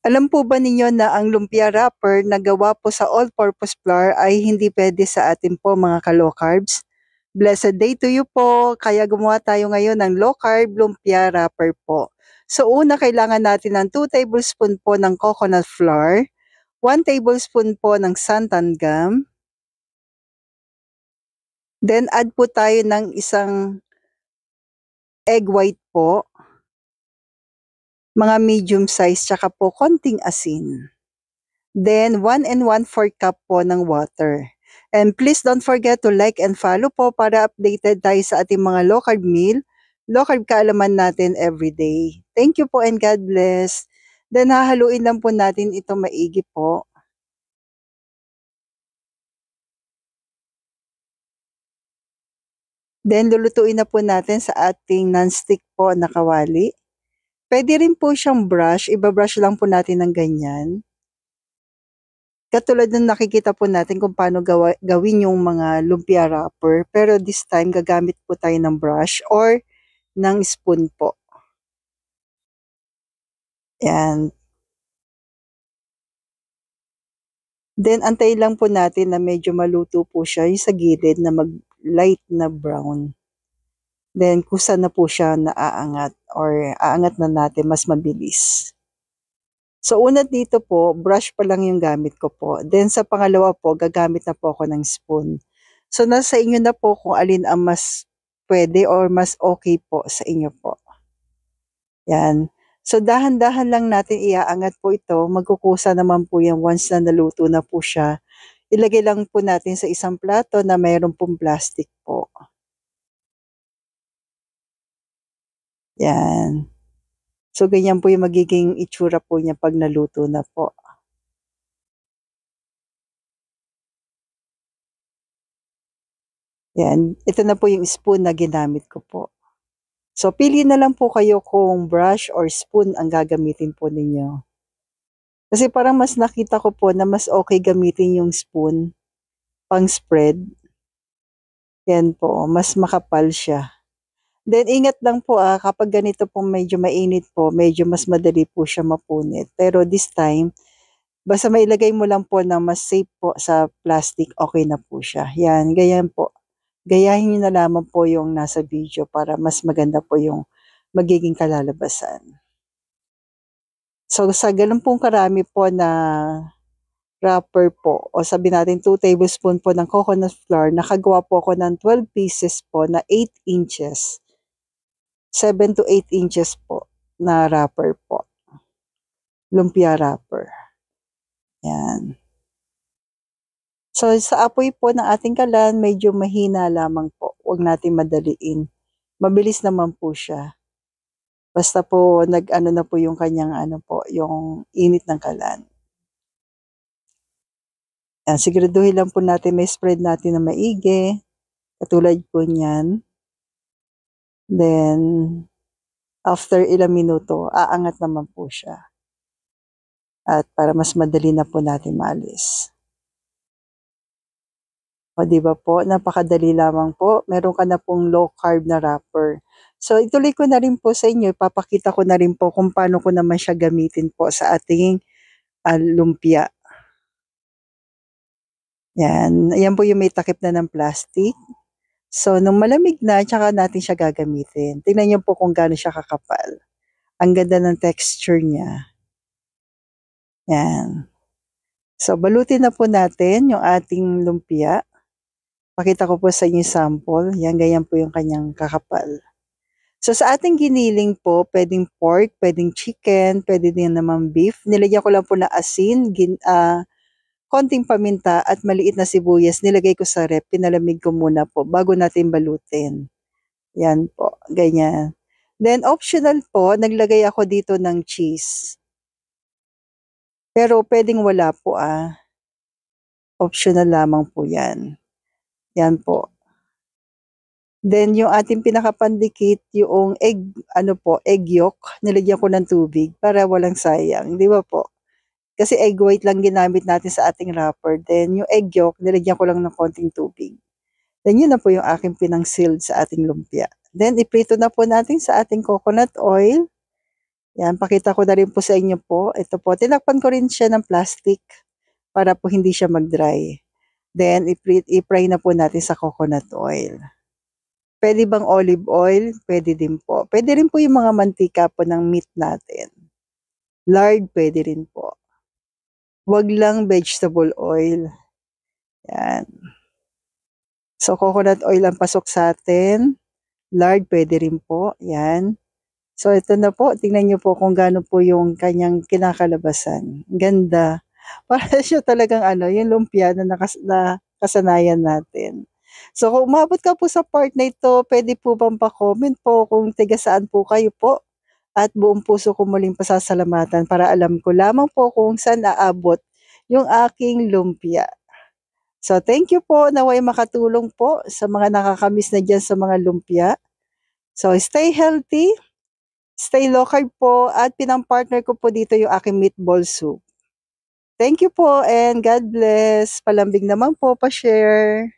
Alam po ba ninyo na ang lumpia wrapper na gawa po sa all-purpose flour ay hindi pwede sa atin po mga ka-low carbs? Blessed day to you po! Kaya gumawa tayo ngayon ng low carb lumpia wrapper po. So una kailangan natin ng 2 tablespoon po ng coconut flour, 1 tablespoon po ng santan gum, then add po tayo ng isang egg white po, mga medium size, tsaka po konting asin. Then 1 and 1/4 cup po ng water. And please don't forget to like and follow po para updated tayo sa ating mga low carb meal, low carb kaalaman natin everyday. Thank you po and God bless. Then hahaluin lang po natin ito maigi po. Then lulutuin na po natin sa ating non-stick po na kawali. Pwede rin po siyang brush, ibabrush lang po natin ng ganyan. Katulad ng nakikita po natin kung paano gawin yung mga lumpia wrapper. Pero this time, gagamit po tayo ng brush or ng spoon po. Yan. Then, antayin lang po natin na medyo maluto po siya yung sa gilid na mag-light na brown. Then, kusa na po siya naaangat or aangat na natin mas mabilis. So, una dito po, brush pa lang yung gamit ko po. Then, sa pangalawa po, gagamit na po ako ng spoon. So, nasa inyo na po kung alin ang mas pwede or mas okay po sa inyo po. Yan. So, dahan-dahan lang natin iaangat po ito. Magkukusa naman po yan once na naluto na po siya. Ilagay lang po natin sa isang plato na mayroon pong plastic po. Yan. So, ganyan po yung magiging itsura po niya pag naluto na po. Yan. Ito na po yung spoon na ginamit ko po. So, pili na lang po kayo kung brush or spoon ang gagamitin po ninyo. Kasi parang mas nakita ko po na mas okay gamitin yung spoon pang spread. Yan po, mas makapal siya. Then, ingat lang po kapag ganito po medyo mainit po, medyo mas madali po siya mapunit. Pero this time, basta mailagay mo lang po na mas safe po sa plastic, okay na po siya. Yan, ganyan po. Gayahin nyo na lamang po yung nasa video para mas maganda po yung magiging kalalabasan. So, sa ganun pong karami po na wrapper po, o sabi natin 2 tablespoon po ng coconut flour, nakagawa po ako ng 12 pieces po na 8 inches. 7 to 8 inches po na wrapper po. Lumpia wrapper. Yan. So, sa apoy po ng ating kalan, medyo mahina lamang po. Huwag natin madaliin. Mabilis naman po siya. Basta po, nag-ano na po yung kanyang yung init ng kalan. Yan, siguraduhin lang po natin may spread natin na maigi. Katulad po niyan. Then, after ilang minuto, aangat naman po siya. At para mas madali na po natin maalis. O diba po, napakadali lamang po. Meron ka na pong low carb na wrapper. So ituloy ko na rin po sa inyo, ipapakita ko na rin po kung paano ko naman siya gamitin po sa ating lumpia. Yan, ayan po yung may takip na ng plastic. So nung malamig na, tsaka natin siya gagamitin. Tingnan niyo po kung gaano siya kakapal. Ang ganda ng texture niya. Yan. So balutin na po natin yung ating lumpia. Pakita ko po sa inyo sample. Yan, ganyan po yung kanyang kakapal. So sa ating giniling po, pwedeng pork, pwedeng chicken, pwede din naman beef. Nilagyan ko lang po na asin, konting paminta at maliit na sibuyas. Nilagay ko sa rep, pinalamig ko muna po bago natin balutin. Yan po, ganyan. Then optional po, naglagay ako dito ng cheese. Pero pwedeng wala po Optional lamang po yan. Yan po. Then yung ating pinakapandikit, yung egg yolk, nilagyan ko ng tubig para walang sayang, di ba po? Kasi egg white lang ginamit natin sa ating wrapper. Then yung egg yolk, nilagyan ko lang ng konting tubig. Then yun na po yung aking pinang-sealed sa ating lumpia. Then iprito na po natin sa ating coconut oil. Yan, pakita ko na rin po sa inyo po. Ito po, tinakpan ko rin siya ng plastic para po hindi siya mag-dry. Then, i-fry na po natin sa coconut oil. Pwede bang olive oil? Pwede din po. Pwede rin po yung mga mantika po ng meat natin. Lard, pwede rin po. Wag lang vegetable oil. Yan. So, coconut oil ang pasok sa atin. Lard, pwede rin po. Yan. So, ito na po. Tingnan nyo po kung gaano po yung kanyang kinakalabasan. Ganda. Para siya talagang yung lumpia na kasanayan natin. So, kung umabot ka po sa part na ito, pwede po bang pa-comment po kung tiga saan po kayo po? At buong puso ko muling pasasalamatan para alam ko lamang po kung saan aabot yung aking lumpia. So, thank you po. Naway makatulong po sa mga nakakamiss na dyan sa mga lumpia. So, stay healthy. Stay low carb po at pinang-partner ko po dito yung aking meatball soup. Thank you po and God bless. Palambing naman po, pa-share.